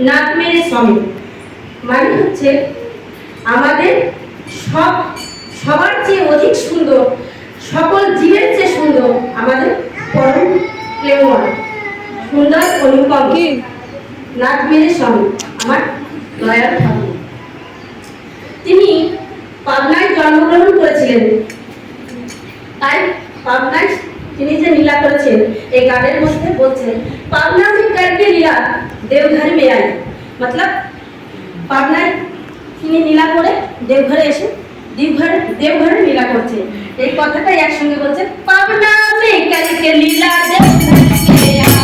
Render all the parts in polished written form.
নাক মেরে সবে, মানে হচ্ছে আমাদের সবার চেয়ে অধিক সুন্দর, সকল জীবের চেয়ে সুন্দর আমাদের পরম প্রেমময় সুন্দর অনুপম নাক মেরে স্বামী আমার দয়ার ঠাকুর। তিনি পাবনায় জন্মগ্রহণ করেছিলেন, তাই পাবনায় তিনি যে লীলা করেছেন এই গানের মধ্যে বলছেন পাবনা में करके लीला देवघर में आई, मतलब পাবনায় তিনি লীলা করে দেবঘরে এসে দেবঘরে লীলা করছে, এই কথাটাই একসঙ্গে বলছে পাবনা में करके लीला देवघर में आई।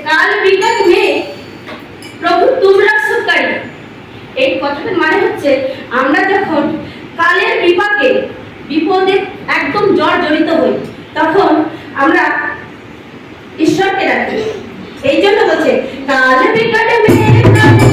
কাল বিগত মে প্রভু তোমরা সুকারি, এই কথাটার মানে হচ্ছে আমরা যখন কালের বিপদে একদম জর্জরিত হই তখন আমরা ঈশ্বরকে ডাকি, এই জন্য বলছে কাল বিগত মে প্রভু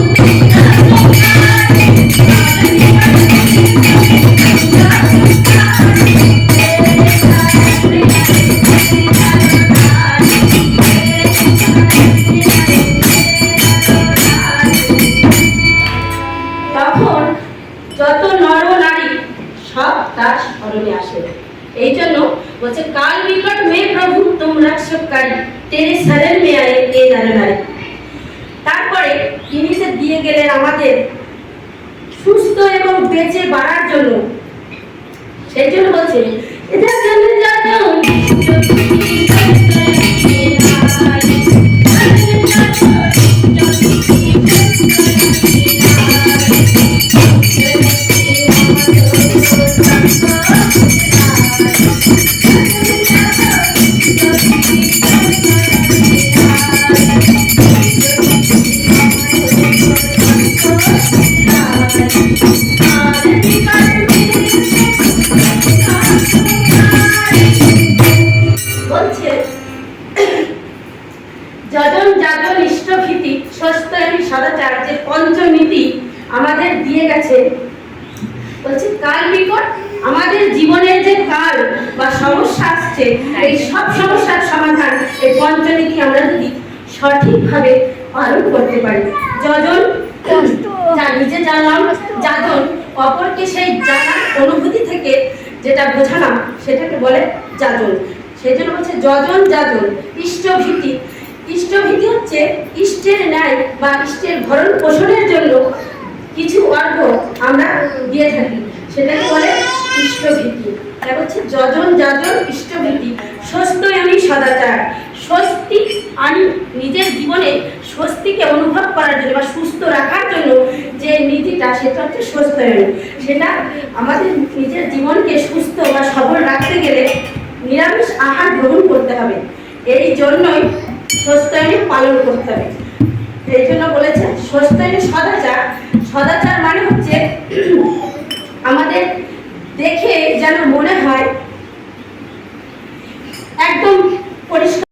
যত নর নারী সব তার স্মরণে আসে, এই জন্য বলছে কাল বিকট মে প্রভু তুম রক্ষকারী তেরে শরণ মে আয়ে এ নর নারী। তারপরে তিনি যে দিয়ে গেলেন আমাদের সুস্থ এবং বেঁচে বাড়ার জন্য, সেই জন্য বলছে যজন যাজন ইষ্টভীতি সস্তায়নী সদাচার যে পঞ্চনীতি আমাদের দিয়ে গেছে, বলছে কাল বিকট আমাদের জীবনের যে কাল বা সমস্যা আসছে এই সব সমস্যার সমাধান এই পঞ্চনীতি আমরা যদি সঠিকভাবে পালন করতে পারি। যজন যা নিজে জানলাম, যাজন অপরকে সেই জানার অনুভূতি থেকে যেটা বোঝালাম সেটাকে বলে যাজন। সেই জন্য বলছে যজন যাজন ইষ্টভীতি, ইষ্টভীতি হচ্ছে ইষ্টের ন্যায় বা ইষ্টের ভরণ পোষণের জন্য কিছু অর্ঘ আমরা দিয়ে থাকি, সেটাকে বলে ইষ্টভীতি। এটা হচ্ছে যজন যাজন ইষ্টভীতি স্বস্তিয়নী সদাচার, স্বস্তি আমি নিজের জীবনে স্বস্তিকে অনুভব করার জন্য বা সুস্থ রাখার জন্য যে নীতিটা সেটা হচ্ছে স্বস্তিয়নী। সেটা আমাদের নিজের জীবনকে সুস্থ বা সবল রাখতে গেলে নিরামিষ আহার গ্রহণ করতে হবে, এই জন্যই স্বস্তিয়নী পালন করতে হবে। এই জন্য বলেছে স্বস্তিয়নী সদাচার, সদাচার মানে হচ্ছে আমাদের দেখে যেন মনে হয় একদম পরিষ্কার।